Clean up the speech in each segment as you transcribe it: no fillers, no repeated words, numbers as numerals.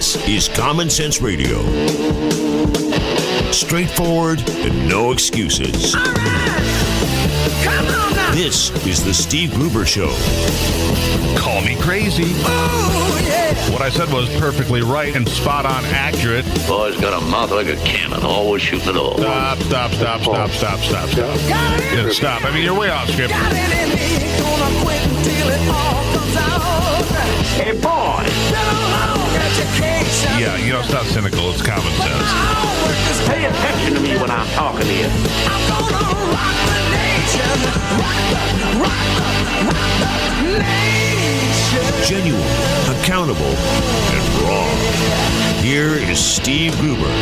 This is Common Sense Radio. Straightforward and no excuses. All right. Come on now. This is the Steve Gruber Show. Call me crazy. Oh, yeah. What I said was perfectly right and spot on accurate. Boy's got a mouth like a cannon, always shooting it all. Stop. Yeah, stop. I mean, you're way off script. Got it in me. Gonna quit until it all comes out. Hey, boy! Been a long education. Yeah, you know, it's not cynical. It's common sense. Pay attention to me when I'm talking to you. I'm gonna rock the nation. Rock the nation. Genuine, accountable, and raw. Here is Steve Gruber.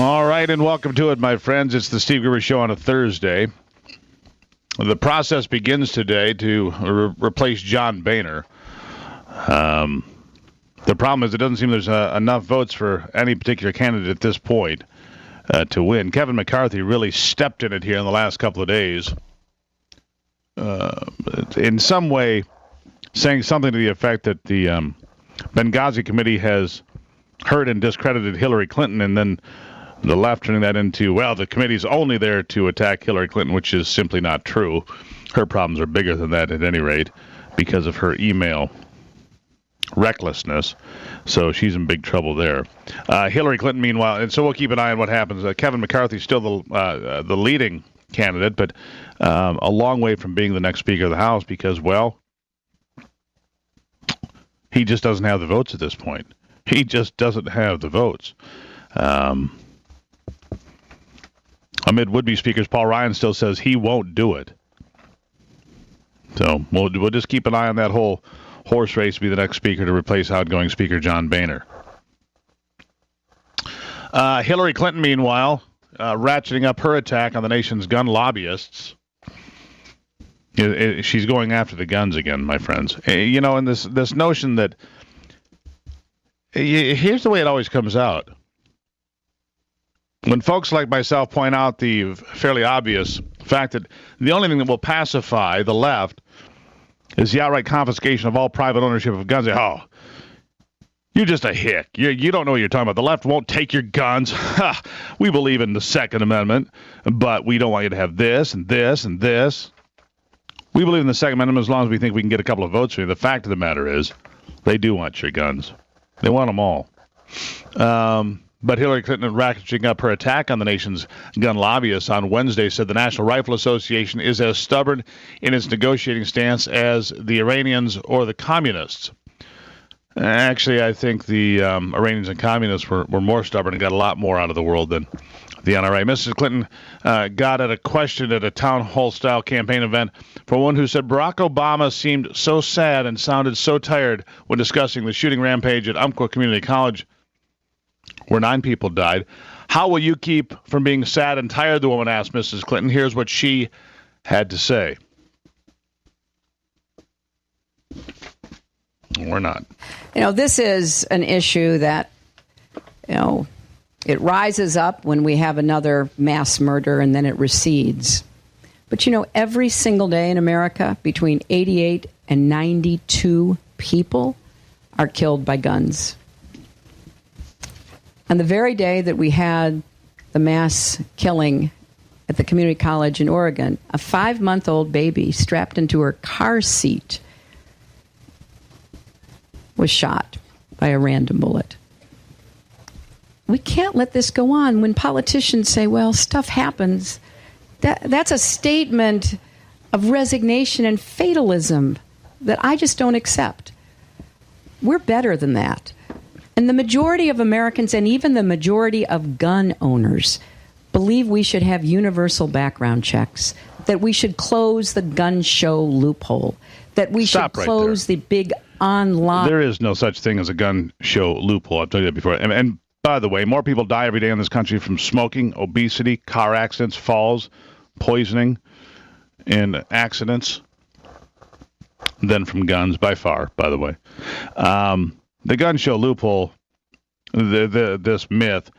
All right, and welcome to it, my friends. It's the Steve Gruber Show on a Thursday. The process begins today to replace John Boehner. The problem is it doesn't seem there's enough votes for any particular candidate at this point to win. Kevin McCarthy really stepped in it here in the last couple of days. In some way, saying something to the effect that the Benghazi committee has hurt and discredited Hillary Clinton, and then the left turning that into, well, the committee's only there to attack Hillary Clinton, which is simply not true. Her problems are bigger than that at any rate because of her email recklessness. So she's in big trouble there. Hillary Clinton, meanwhile, and so we'll keep an eye on what happens. Kevin McCarthy's still the leading candidate, but a long way from being the next Speaker of the House because, well, he just doesn't have the votes at this point. He just doesn't have the votes. Amid would-be speakers, Paul Ryan still says he won't do it. So we'll just keep an eye on that whole horse race to be the next speaker to replace outgoing Speaker John Boehner. Hillary Clinton, meanwhile, ratcheting up her attack on the nation's gun lobbyists. She's going after the guns again, my friends. You know, and this notion that here's the way it always comes out. When folks like myself point out the fairly obvious fact that the only thing that will pacify the left is the outright confiscation of all private ownership of guns. Oh, you're just a hick. You don't know what you're talking about. The left won't take your guns. We believe in the Second Amendment, but we don't want you to have this and this and this. We believe in the Second Amendment as long as we think we can get a couple of votes for you. The fact of the matter is they do want your guns. They want them all. But Hillary Clinton, ratcheting up her attack on the nation's gun lobbyists on Wednesday, said the National Rifle Association is as stubborn in its negotiating stance as the Iranians or the communists. Actually, I think the Iranians and communists were more stubborn and got a lot more out of the world than the NRA. Mrs. Clinton got at a question at a town hall-style campaign event for one who said Barack Obama seemed so sad and sounded so tired when discussing the shooting rampage at Umpqua Community College, where 9 people died. How will you keep from being sad and tired, the woman asked Mrs. Clinton. Here's what she had to say. Or not. You know, this is an issue that, you know, it rises up when we have another mass murder and then it recedes. But, you know, every single day in America, between 88 and 92 people are killed by guns. On the very day that we had the mass killing at the community college in Oregon, a 5-month-old baby strapped into her car seat was shot by a random bullet. We can't let this go on. When politicians say, well, stuff happens, that's a statement of resignation and fatalism that I just don't accept. We're better than that. And the majority of Americans and even the majority of gun owners believe we should have universal background checks, that we should close the gun show loophole, that we should close the big online... There is no such thing as a gun show loophole. I've told you that before. And by the way, more people die every day in this country from smoking, obesity, car accidents, falls, poisoning, and accidents than from guns, by far, by the way. The gun show loophole, this myth,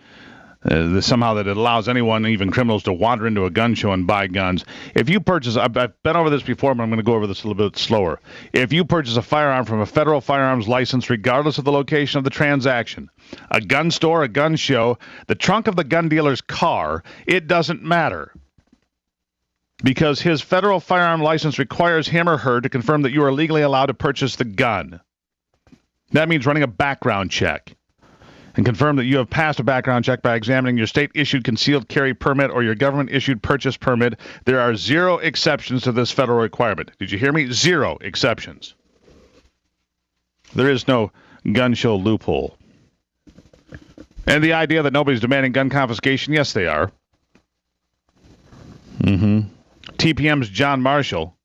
Somehow that it allows anyone, even criminals, to wander into a gun show and buy guns. If you purchase, I've been over this before, but I'm going to go over this a little bit slower. If you purchase a firearm from a federal firearms license, regardless of the location of the transaction, a gun store, a gun show, the trunk of the gun dealer's car, it doesn't matter. Because his federal firearm license requires him or her to confirm that you are legally allowed to purchase the gun. That means running a background check and confirm that you have passed a background check by examining your state-issued concealed carry permit or your government-issued purchase permit. There are 0 exceptions to this federal requirement. Did you hear me? 0 exceptions. There is no gun show loophole. And the idea that nobody's demanding gun confiscation, yes, they are. TPM's John Marshall,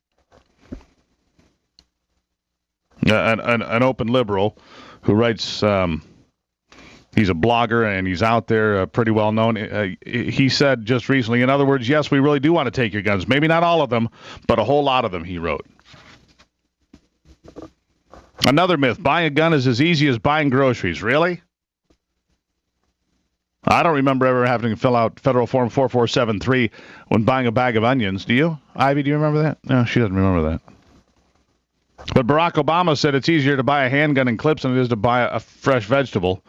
an open liberal who writes... he's a blogger, and he's out there, pretty well known. He said just recently, in other words, yes, we really do want to take your guns. Maybe not all of them, but a whole lot of them, he wrote. Another myth, buying a gun is as easy as buying groceries. Really? I don't remember ever having to fill out Federal Form 4473 when buying a bag of onions. Do you? Ivy, do you remember that? No, she doesn't remember that. But Barack Obama said it's easier to buy a handgun and clips than it is to buy a fresh vegetable.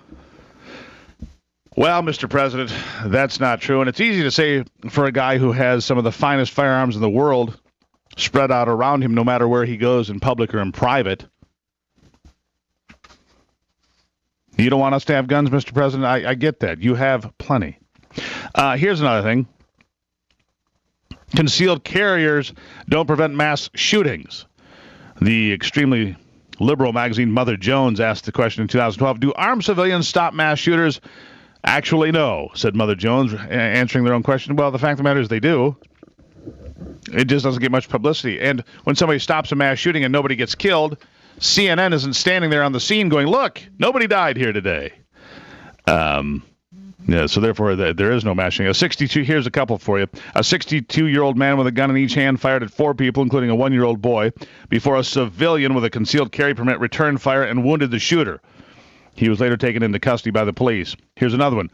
Well, Mr. President, that's not true. And it's easy to say for a guy who has some of the finest firearms in the world spread out around him no matter where he goes, in public or in private. You don't want us to have guns, Mr. President? I get that. You have plenty. Here's another thing. Concealed carriers don't prevent mass shootings. The extremely liberal magazine Mother Jones asked the question in 2012, do armed civilians stop mass shooters? Actually, no, said Mother Jones, answering their own question. Well, the fact of the matter is they do. It just doesn't get much publicity. And when somebody stops a mass shooting and nobody gets killed, CNN isn't standing there on the scene going, look, nobody died here today. So therefore, there is no mass shooting. Here's a couple for you. A 62-year-old man with a gun in each hand fired at 4 people, including a 1-year-old boy, before a civilian with a concealed carry permit returned fire and wounded the shooter. He was later taken into custody by the police. Here's another one.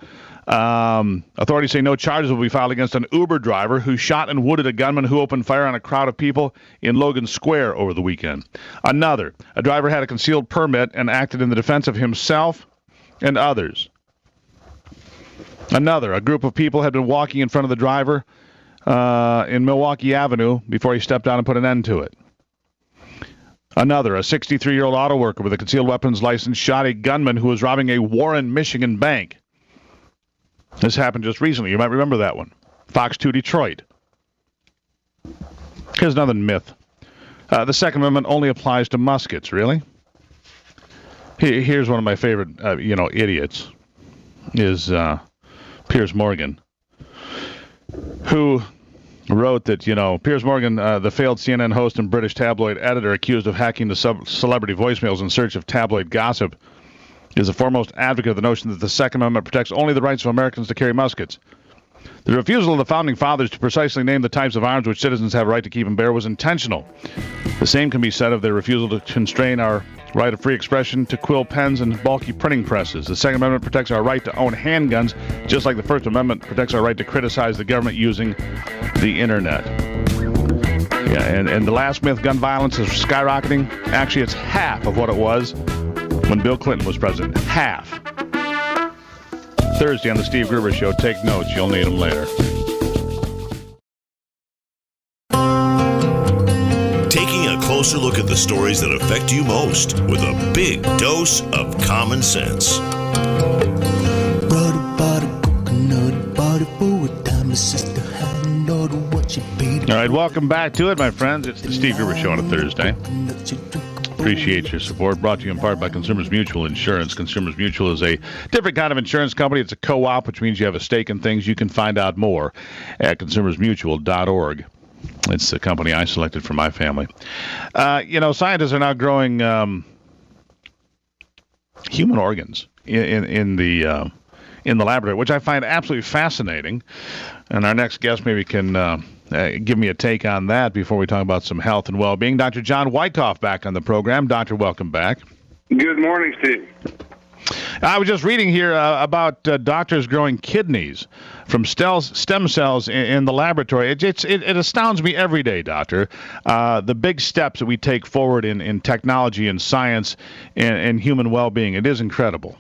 Authorities say no charges will be filed against an Uber driver who shot and wounded a gunman who opened fire on a crowd of people in Logan Square over the weekend. Another, a driver had a concealed permit and acted in the defense of himself and others. Another, a group of people had been walking in front of the driver in Milwaukee Avenue before he stepped down and put an end to it. Another, a 63-year-old auto worker with a concealed weapons license shot a gunman who was robbing a Warren, Michigan bank. This happened just recently. You might remember that one. Fox 2 Detroit. Here's another myth. The Second Amendment only applies to muskets. Really? Here's one of my favorite, idiots, is Piers Morgan, who wrote that, Piers Morgan, the failed CNN host and British tabloid editor accused of hacking the celebrity voicemails in search of tabloid gossip, is a foremost advocate of the notion that the Second Amendment protects only the rights of Americans to carry muskets. The refusal of the Founding Fathers to precisely name the types of arms which citizens have a right to keep and bear was intentional. The same can be said of their refusal to constrain our right of free expression to quill pens and bulky printing presses. The Second Amendment protects our right to own handguns, just like the First Amendment protects our right to criticize the government using the Internet. Yeah, and the last myth, gun violence is skyrocketing. Actually, it's half of what it was when Bill Clinton was president. Half. Thursday on the Steve Gruber Show. Take notes. You'll need them later. Taking a closer look at the stories that affect you most with a big dose of common sense. All right, welcome back to it, my friends. It's the Steve Gruber Show on a Thursday. Appreciate your support. Brought to you in part by Consumers Mutual Insurance. Consumers Mutual is a different kind of insurance company. It's a co-op, which means you have a stake in things. You can find out more at consumersmutual.org. It's the company I selected for my family. Scientists are now growing human organs in the laboratory, which I find absolutely fascinating. And our next guest maybe can give me a take on that before we talk about some health and well-being. Dr. John Wycoff back on the program. Doctor, welcome back. Good morning, Steve. I was just reading here about doctors growing kidneys from stem cells in the laboratory. It astounds me every day, Doctor, the big steps that we take forward in technology and science and human well-being. It is incredible.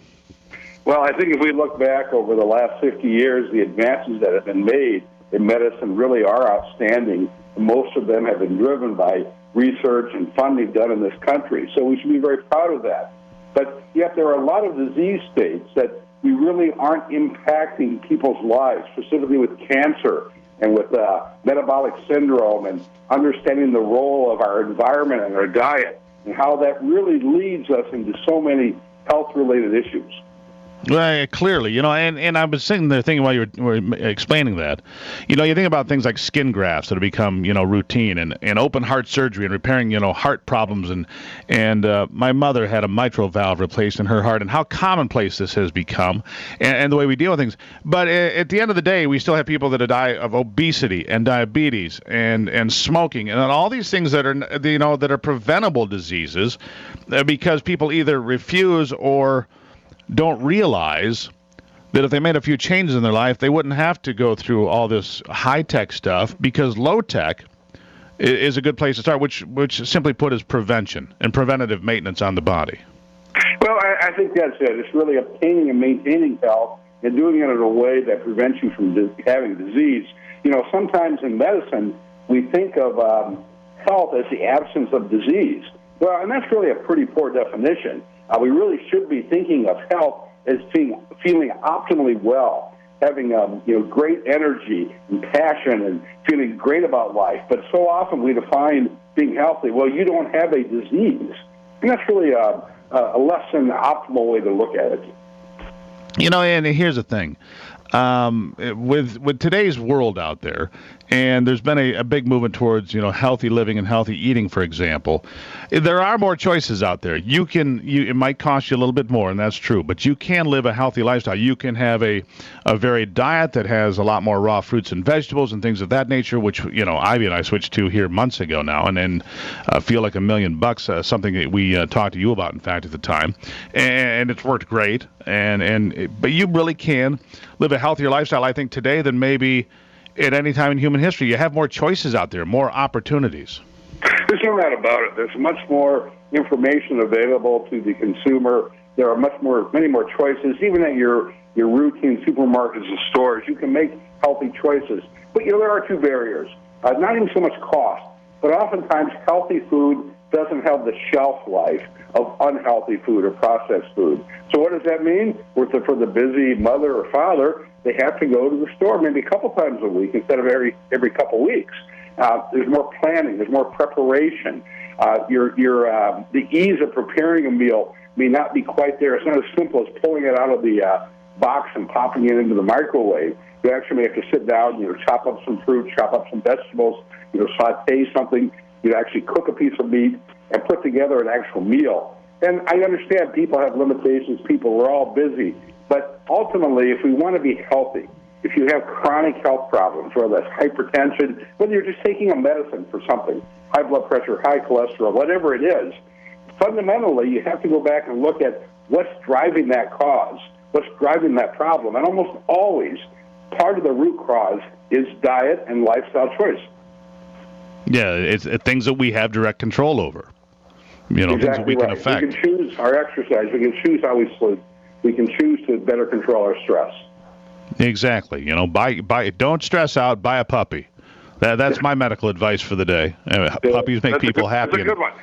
Well, I think if we look back over the last 50 years, the advances that have been made in medicine really are outstanding. Most of them have been driven by research and funding done in this country, so we should be very proud of that. But yet there are a lot of disease states that we really aren't impacting people's lives, specifically with cancer and with metabolic syndrome, and understanding the role of our environment and our diet and how that really leads us into so many health-related issues. Well, clearly, and I was sitting there thinking while you were explaining that, you think about things like skin grafts that have become, routine, and open heart surgery and repairing, heart problems, and my mother had a mitral valve replaced in her heart, and how commonplace this has become, and the way we deal with things. But at the end of the day, we still have people that die of obesity and diabetes and smoking and all these things that are, that are preventable diseases because people either refuse or don't realize that if they made a few changes in their life, they wouldn't have to go through all this high-tech stuff, because low-tech is a good place to start, which simply put is prevention and preventative maintenance on the body. Well, I think that's it. It's really obtaining and maintaining health and doing it in a way that prevents you from having disease. Sometimes in medicine, we think of health as the absence of disease. Well, and that's really a pretty poor definition. We really should be thinking of health as feeling optimally well, having great energy and passion and feeling great about life. But so often we define being healthy, well, you don't have a disease. And that's really a less than optimal way to look at it. And here's the thing. With today's world out there, and there's been a big movement towards healthy living and healthy eating, for example. There are more choices out there. It might cost you a little bit more, and that's true, but you can live a healthy lifestyle. You can have a varied diet that has a lot more raw fruits and vegetables and things of that nature, which Ivy and I switched to here months ago now, and feel like $1 million, something that we talked to you about, in fact, at the time, and it's worked great. But you really can live a healthier lifestyle, I think, today than maybe at any time in human history. You have more choices out there, more opportunities. There's no doubt about it. There's much more information available to the consumer. There are many more choices. Even at your routine supermarkets and stores, you can make healthy choices. But there are two barriers. Not even so much cost, but oftentimes healthy food doesn't have the shelf life of unhealthy food or processed food. So what does that mean? For the busy mother or father, they have to go to the store maybe a couple times a week instead of every couple weeks. There's more planning. There's more preparation. The ease of preparing a meal may not be quite there. It's not as simple as pulling it out of the box and popping it into the microwave. You actually may have to sit down, chop up some fruit, chop up some vegetables, saute something. You actually cook a piece of meat and put together an actual meal. And I understand people have limitations. We're all busy. But ultimately, if we want to be healthy, if you have chronic health problems, whether that's hypertension, whether you're just taking a medicine for something, high blood pressure, high cholesterol, whatever it is, fundamentally, you have to go back and look at what's driving that cause, what's driving that problem. And almost always, part of the root cause is diet and lifestyle choice. Yeah, it's things that we have direct control over. Exactly things that we can right. affect. We can choose our exercise. We can choose how we sleep. We can choose to better control our stress. Exactly. Don't stress out. Buy a puppy. That's my medical advice for the day. Puppies make people happy. That's a good one.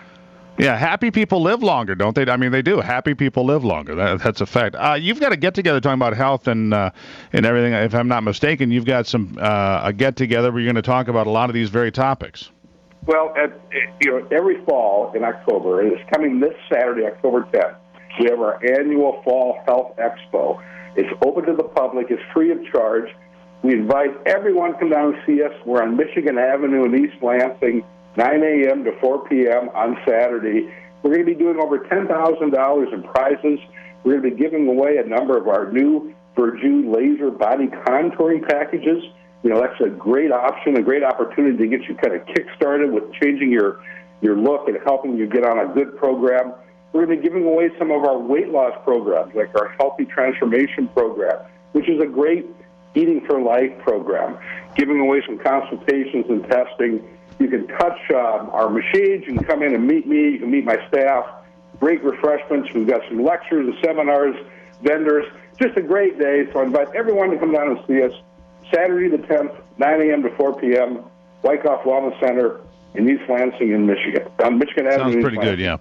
Yeah, happy people live longer, don't they? I mean, they do. Happy people live longer. That's a fact. You've got a get-together talking about health and everything. If I'm not mistaken, you've got a get-together where you're going to talk about a lot of these very topics. Well, every fall in October, and it's coming this Saturday, October 10th, we have our annual Fall Health Expo. It's open to the public. It's free of charge. We invite everyone to come down and see us. We're on Michigan Avenue in East Lansing, 9 a.m. to 4 p.m. on Saturday. We're going to be doing over $10,000 in prizes. We're going to be giving away a number of our new Verju laser body contouring packages. That's a great option, a great opportunity to get you kind of kick-started with changing your look and helping you get on a good program. We're going to be giving away some of our weight loss programs, like our Healthy Transformation program, which is a great Eating for Life program, giving away some consultations and testing. You can touch our machines. You can come in and meet me. You can meet my staff. Great refreshments. We've got some lectures and seminars, vendors. Just a great day. So I invite everyone to come down and see us Saturday the 10th, 9 a.m. to 4 p.m., Wycoff Wellness Center in East Lansing in Michigan. On Michigan Avenue. Sounds pretty good, yeah.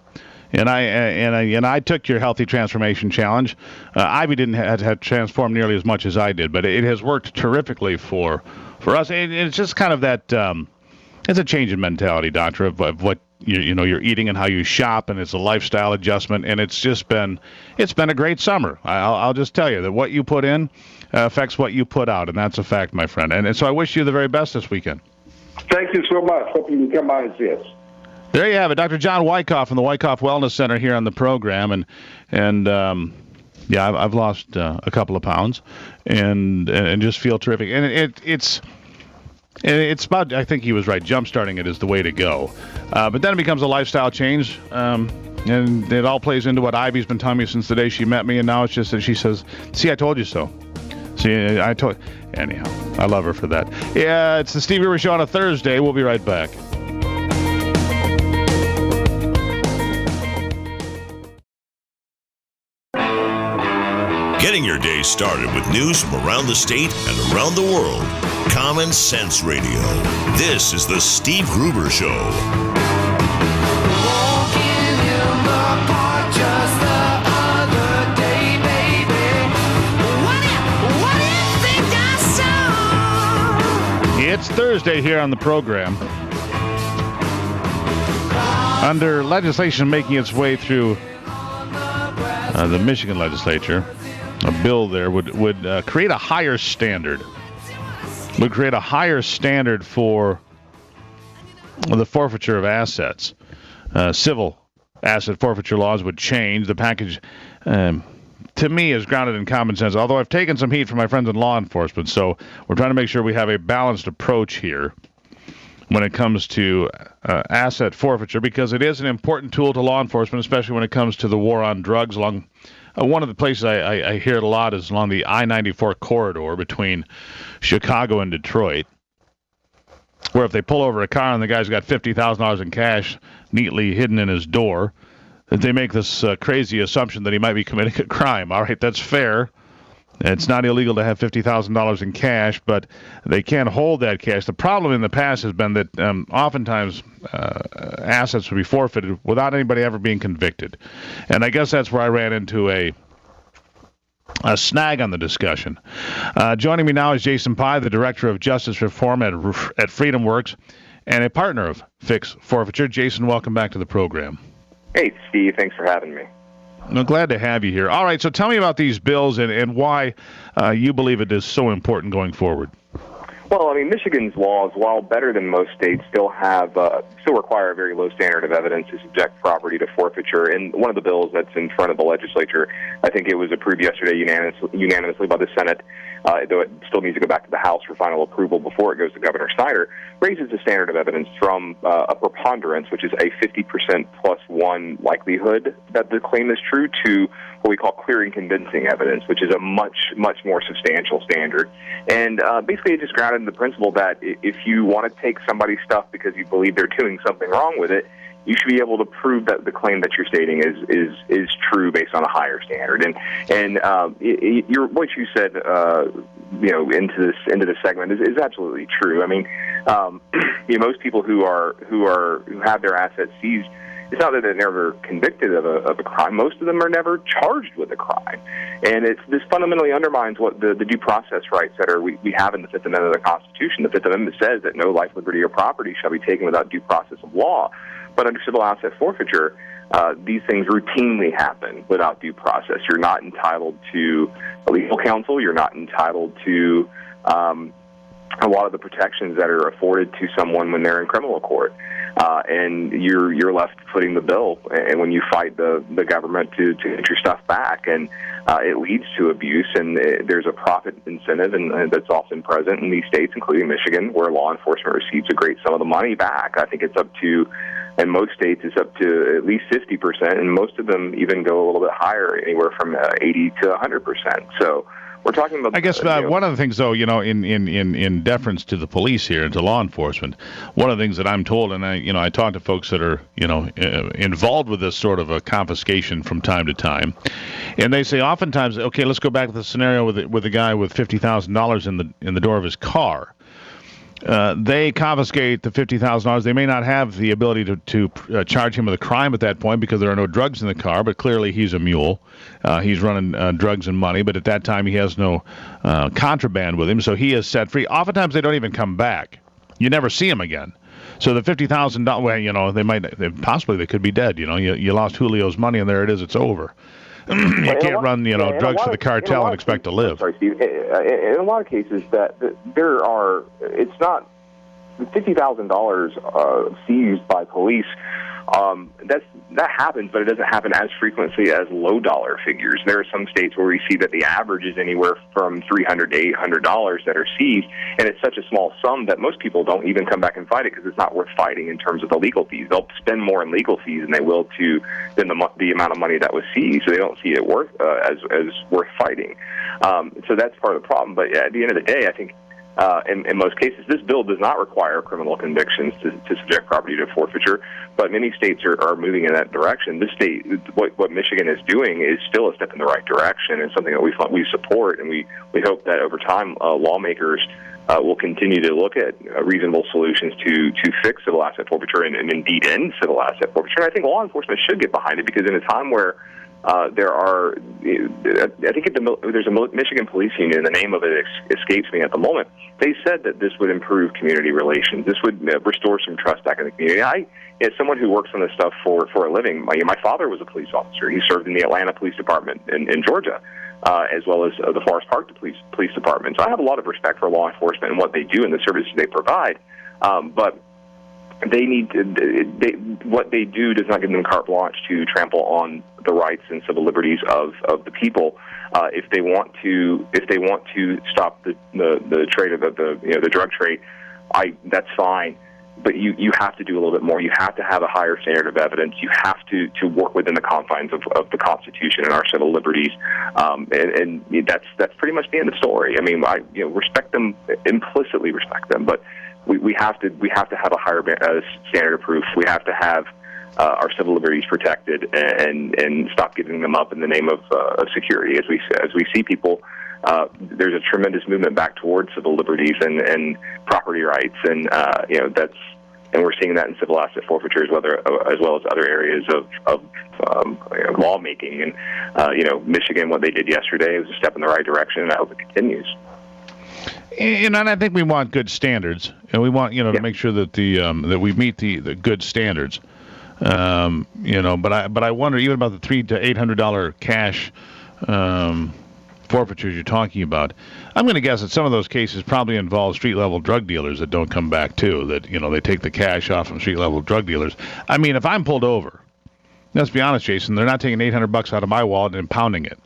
And I took your Healthy Transformation Challenge. Ivy didn't have transformed nearly as much as I did, but it has worked terrifically for us. And it's just kind of that it's a change in mentality, Doctor, of what you're eating and how you shop, and it's a lifestyle adjustment. And it's been a great summer. I'll just tell you that what you put in affects what you put out, and that's a fact, my friend. And so I wish you the very best this weekend. Thank you so much. Hope you can come by and see us. There you have it, Dr. John Wycoff from the Wycoff Wellness Center here on the program, and I've lost a couple of pounds, and just feel terrific. And it's about, I think he was right, jump-starting it is the way to go. But then it becomes a lifestyle change, and it all plays into what Ivy's been telling me since the day she met me, and now it's just that she says, "See, I told you so." See, I told. Anyhow, I love her for that. Yeah, it's the Steve Gruber Show on a Thursday. We'll be right back. Getting your day started with news from around the state and around the world. Common Sense Radio. This is the Steve Gruber Show. Walking in the park just the other day, baby. What do you think I saw? It's Thursday here on the program. Under legislation making its way through the Michigan legislature, a bill there would create a higher standard. Would create a higher standard for the forfeiture of assets. Civil asset forfeiture laws would change. The package, to me, is grounded in common sense, although I've taken some heat from my friends in law enforcement, so we're trying to make sure we have a balanced approach here when it comes to asset forfeiture, because it is an important tool to law enforcement, especially when it comes to the war on drugs. One of the places I hear it a lot is along the I-94 corridor between Chicago and Detroit, where if they pull over a car and the guy's got $50,000 in cash neatly hidden in his door, that they make this crazy assumption that he might be committing a crime. All right, that's fair. It's not illegal to have $50,000 in cash, but they can't hold that cash. The problem in the past has been that oftentimes assets would be forfeited without anybody ever being convicted. And I guess that's where I ran into a snag on the discussion. Joining me now is Jason Pye, the Director of Justice Reform at Freedom Works and a partner of Fix Forfeiture. Jason, welcome back to the program. Hey, Steve. Thanks for having me. I'm glad to have you here. All right, so tell me about these bills and why you believe it is so important going forward. Well, I mean, Michigan's laws, while better than most states, still require a very low standard of evidence to subject property to forfeiture. And one of the bills that's in front of the legislature, I think it was approved yesterday unanimously by the Senate, though it still needs to go back to the House for final approval before it goes to Governor Snyder, raises the standard of evidence from a preponderance, which is a 50% plus one likelihood that the claim is true, to what we call clear and convincing evidence, which is a much, much more substantial standard. And basically it just grounded in the principle that if you want to take somebody's stuff because you believe they're doing something wrong with it, you should be able to prove that the claim that you're stating is true based on a higher standard. And what you said, into this segment is absolutely true. I mean, most people who have their assets seized, it's not that they're never convicted of a crime. Most of them are never charged with a crime. And this fundamentally undermines what the due process rights that we have in the Fifth Amendment of the Constitution. The Fifth Amendment says that no life, liberty, or property shall be taken without due process of law. But under civil asset forfeiture, these things routinely happen without due process. You're not entitled to legal counsel. You're not entitled to a lot of the protections that are afforded to someone when they're in criminal court. And you're left footing the bill, and when you fight the government to get your stuff back, and it leads to abuse, and there's a profit incentive, and that's often present in these states, including Michigan, where law enforcement receives a great sum of the money back. I think it's up to and most states it's up to at least 50%, and most of them even go a little bit higher, anywhere from 80 to 100%. So we're talking about. I guess one of the things, though, in deference to the police here and to law enforcement, one of the thing that I'm told, and I talk to folks that are involved with this sort of a confiscation from time to time, and they say oftentimes, okay, let's go back to the scenario with the guy with $50,000 in the door of his car. They confiscate the $50,000. They may not have the ability to charge him with a crime at that point because there are no drugs in the car, but clearly he's a mule. He's running drugs and money, but at that time he has no contraband with him, so he is set free. Oftentimes they don't even come back. You never see him again. So the $50,000, well, they could be dead. You lost Julio's money, and there it is. It's over. You can't run, drugs for the cartel and expect to live. Sorry, Steve. In a lot of cases, it's not $50,000 seized by police. That happens, but it doesn't happen as frequently as low dollar figures. There are some states where we see that the average is anywhere from $300 to $800 that are seized, and it's such a small sum that most people don't even come back and fight it because it's not worth fighting in terms of the legal fees. They'll spend more in legal fees than they will than the amount of money that was seized, so they don't see it worth as worth fighting. So that's part of the problem. But at the end of the day, I think in most cases, this bill does not require criminal convictions to subject property to forfeiture, but many states are moving in that direction. This state, what Michigan is doing, is still a step in the right direction, and something that we support, and we hope that over time lawmakers will continue to look at reasonable solutions to fix civil asset forfeiture and indeed end civil asset forfeiture. And I think law enforcement should get behind it, because in a time where there's a Michigan police union, the name of it escapes me at the moment. They said that this would improve community relations. This would restore some trust back in the community. As someone who works on this stuff for a living, my father was a police officer. He served in the Atlanta Police Department in Georgia, as well as the Forest Park Police Department. So I have a lot of respect for law enforcement and what they do and the services they provide. But what they do does not give them carte blanche to trample on the rights and civil liberties of the people. If they want to stop the trade of the drug trade, that's fine. But you have to do a little bit more. You have to have a higher standard of evidence. You have to work within the confines of the Constitution and our civil liberties. And that's pretty much the end of the story. I mean, respect them, implicitly respect them, but we have to have a higher standard of proof. We have to have our civil liberties protected and stop giving them up in the name of security. As we see people, there's a tremendous movement back towards civil liberties and property rights, and and we're seeing that in civil asset forfeitures, as well as other areas of lawmaking. And Michigan, what they did yesterday was a step in the right direction, and I hope it continues. And I think we want good standards, and we want to make sure that that we meet the good standards. But I wonder even about the $300 to $800 cash forfeitures you're talking about. I'm going to guess that some of those cases probably involve street level drug dealers that don't come back too. That they take the cash off from street level drug dealers. I mean, if I'm pulled over, let's be honest, Jason, they're not taking $800 out of my wallet and pounding it.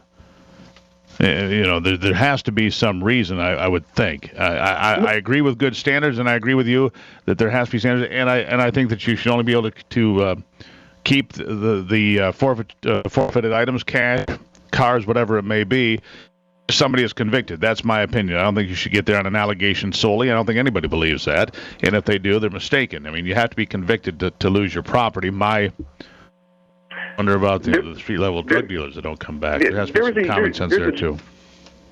There has to be some reason, I would think. I agree with good standards, and I agree with you that there has to be standards, and I think that you should only be able to keep the forfeited items, cash, cars, whatever it may be, if somebody is convicted. That's my opinion. I don't think you should get there on an allegation solely. I don't think anybody believes that, and if they do, they're mistaken. I mean, you have to be convicted to lose your property. Wonder about the street-level drug dealers that don't come back. There has to be some common sense there, too.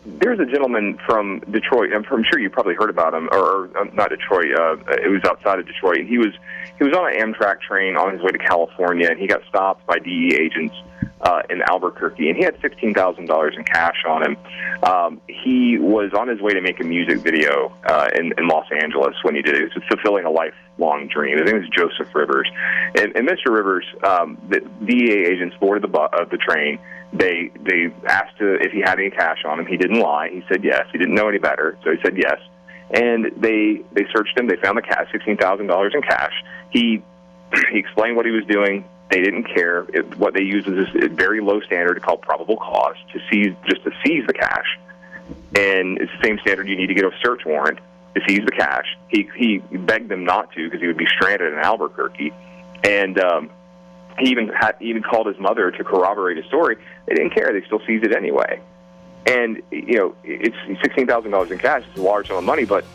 There's a gentleman from Detroit. I'm sure you probably heard about him, or not Detroit. It was outside of Detroit, and he was on an Amtrak train on his way to California, and he got stopped by DEA agents in Albuquerque, and he had $16,000 in cash on him. He was on his way to make a music video in Los Angeles when he did it. He was fulfilling a lifelong dream. His name was Joseph Rivers. And Mr. Rivers, the DEA agents boarded the train. They asked if he had any cash on him. He didn't lie. He said yes. He didn't know any better, so he said yes. And they searched him. They found the cash, $16,000 in cash. He explained what he was doing. They didn't care. What they used was this very low standard called probable cause to seize the cash. And it's the same standard you need to get a search warrant to seize the cash. He begged them not to because he would be stranded in Albuquerque. And he even called his mother to corroborate his story. They didn't care. They still seized it anyway. And, it's $16,000 in cash. It's a large sum of money, but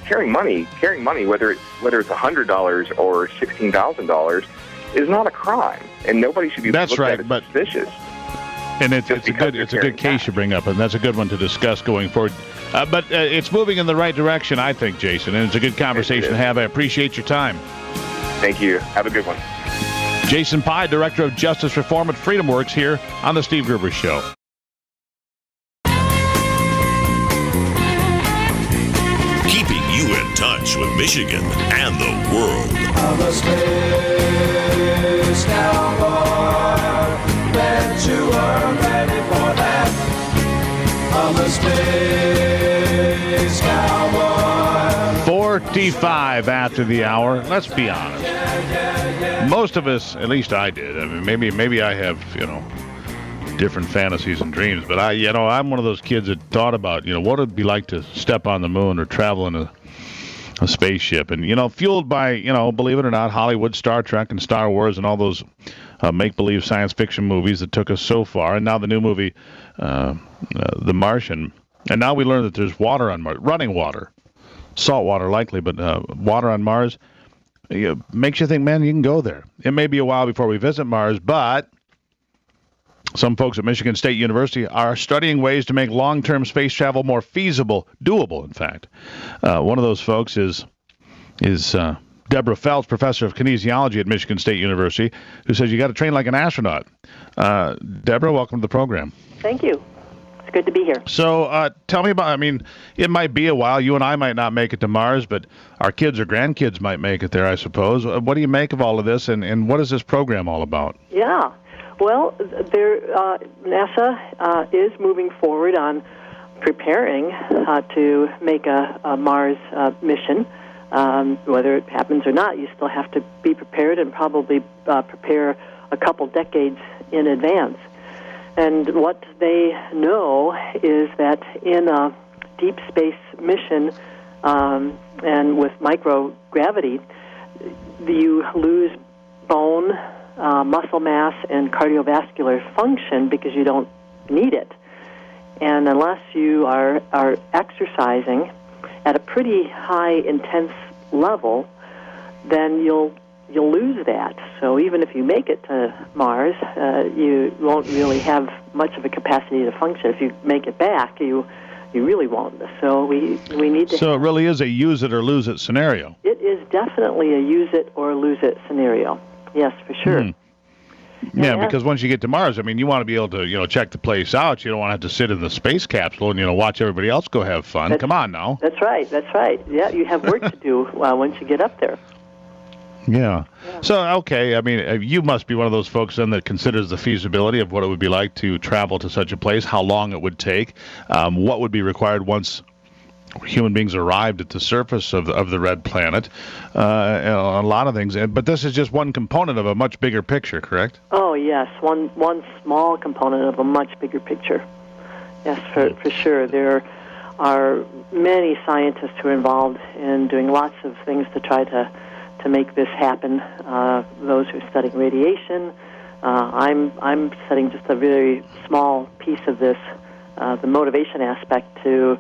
carrying money, whether it's $100 or $16,000, is not a crime, and nobody should be looked at as suspicious. And it's a good case you bring up, and that's a good one to discuss going forward. But it's moving in the right direction, I think, Jason, and it's a good conversation to have. I appreciate your time. Thank you. Have a good one. Jason Pye, Director of Justice Reform at FreedomWorks, here on The Steve Gruber Show. Keeping you in touch with Michigan and the world. I'm a space cowboy. Bet you were ready for that. I'm a space cowboy. 45 after the hour. Let's be honest. Most of us, at least I did. I mean, maybe I have, different fantasies and dreams, but I'm one of those kids that thought about, what it'd be like to step on the moon or travel in a spaceship, and fueled by, believe it or not, Hollywood, Star Trek, and Star Wars, and all those make-believe science fiction movies that took us so far, and now the new movie, The Martian, and now we learn that there's water on Mars, running water, salt water likely, but water on Mars. Makes you think, man, you can go there. It may be a while before we visit Mars, but some folks at Michigan State University are studying ways to make long-term space travel more feasible, doable, in fact. One of those folks is Deborah Feltz, professor of kinesiology at Michigan State University, who says you got to train like an astronaut. Deborah, welcome to the program. Thank you. It's good to be here. So tell me about, it might be a while. You and I might not make it to Mars, but our kids or grandkids might make it there, I suppose. What do you make of all of this, and what is this program all about? Yeah. Well, NASA is moving forward on preparing to make a Mars mission. Whether it happens or not, you still have to be prepared and probably prepare a couple decades in advance. And what they know is that in a deep space mission and with microgravity, you lose bone, muscle mass, and cardiovascular function because you don't need it. And unless you are exercising at a pretty high intense level, then you'll lose that. So even if you make it to Mars, you won't really have much of a capacity to function. If you make it back, you really won't. So we need to. So it really is a use it or lose it scenario. It is definitely a use it or lose it scenario. Yes, for sure. Yeah, because once you get to Mars, you want to be able to, check the place out. You don't want to have to sit in the space capsule and, watch everybody else go have fun. Come on now. That's right. Yeah, you have work to do once you get up there. Yeah. So, okay, you must be one of those folks then that considers the feasibility of what it would be like to travel to such a place, how long it would take, what would be required once human beings arrived at the surface of the red planet, a lot of things. But this is just one component of a much bigger picture, correct? Oh, yes, one small component of a much bigger picture. Yes, for sure. There are many scientists who are involved in doing lots of things to try to make this happen. Those who are studying radiation. I'm studying just a very small piece of this, the motivation aspect to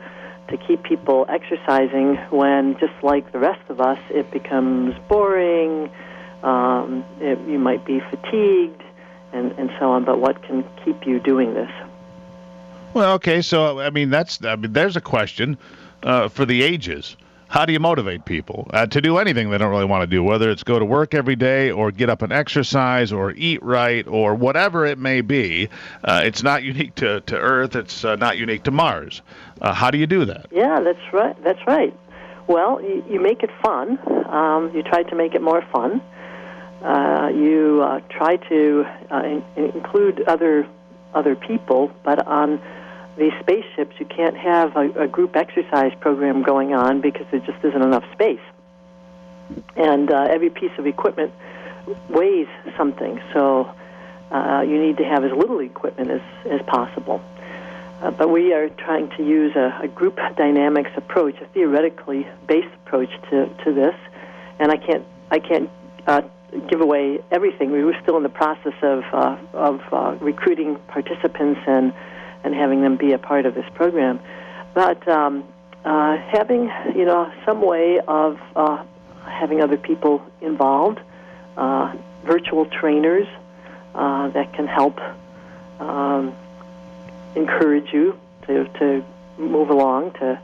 keep people exercising when, just like the rest of us, it becomes boring, you might be fatigued, and so on. But what can keep you doing this? Well, okay, so, there's a question for the ages. How do you motivate people to do anything they don't really want to do, whether it's go to work every day or get up and exercise or eat right or whatever it may be? It's not unique to Earth. It's not unique to Mars. How do you do that? Yeah, that's right. Well, you make it fun. You try to make it more fun. You try to include other people, but on these spaceships, you can't have a group exercise program going on because there just isn't enough space. And every piece of equipment weighs something, so you need to have as little equipment as possible. But we are trying to use a group dynamics approach, a theoretically based approach to this. And I can't give away everything. We were still in the process of recruiting participants and having them be a part of this program. But having, some way of having other people involved, virtual trainers that can help encourage you to move along, to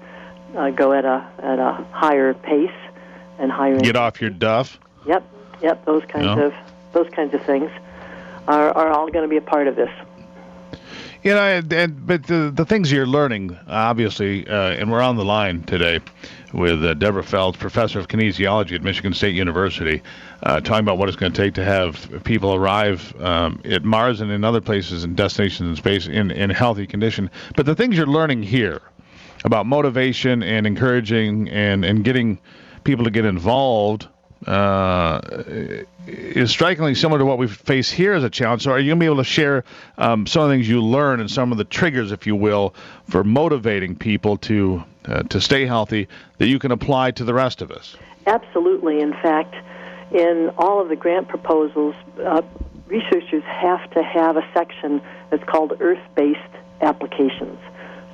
go at a higher pace and higher. Get off your duff. Yep. Those kinds of things are all going to be a part of this. But the things you're learning, obviously, and we're on the line today with Deborah Feltz, professor of kinesiology at Michigan State University, talking about what it's going to take to have people arrive at Mars and in other places and destinations in space in healthy condition. But the things you're learning here about motivation and encouraging and getting people to get involved is strikingly similar to what we face here as a challenge. So are you going to be able to share some of the things you learn and some of the triggers, if you will, for motivating people to stay healthy that you can apply to the rest of us? Absolutely. In fact, in all of the grant proposals, researchers have to have a section that's called Earth-based applications.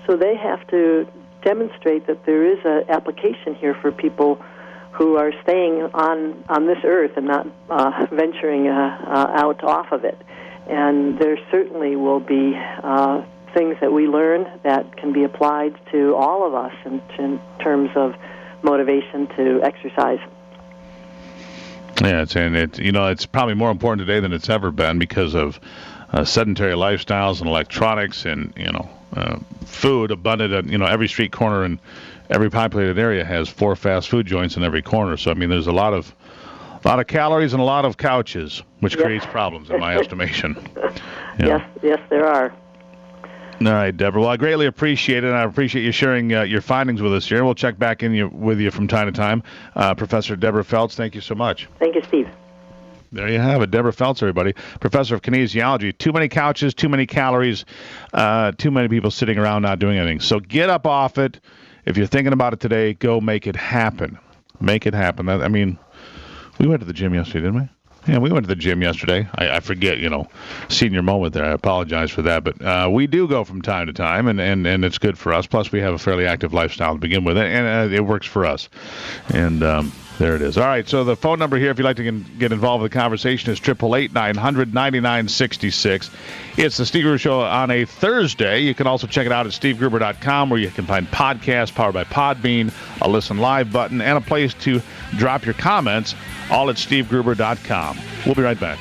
So they have to demonstrate that there is an application here for people who are staying on this earth and not venturing out off of it. And there certainly will be things that we learn that can be applied to all of us in terms of motivation to exercise. Yeah, it's probably more important today than it's ever been because of sedentary lifestyles and electronics and food abundant at every street corner and every populated area has 4 fast food joints in every corner. So there's a lot of calories and a lot of couches, which creates problems in my estimation. Yes, there are. All right, Deborah. Well, I greatly appreciate it, and I appreciate you sharing your findings with us here. We'll check back with you from time to time. Professor Deborah Feltz, thank you so much. Thank you, Steve. There you have it. Deborah Feltz, everybody. Professor of kinesiology. Too many couches, too many calories, too many people sitting around not doing anything. So get up off it. If you're thinking about it today, go make it happen. Make it happen. We went to the gym yesterday, didn't we? Yeah, we went to the gym yesterday. I forget, senior moment there. I apologize for that. But we do go from time to time, and it's good for us. Plus, we have a fairly active lifestyle to begin with, and it works for us. And there it is. All right, so the phone number here, if you'd like to get involved with the conversation, is 888-900-9966. It's the Steve Gruber Show on a Thursday. You can also check it out at stevegruber.com, where you can find podcasts powered by Podbean, a listen live button, and a place to drop your comments, all at stevegruber.com. We'll be right back.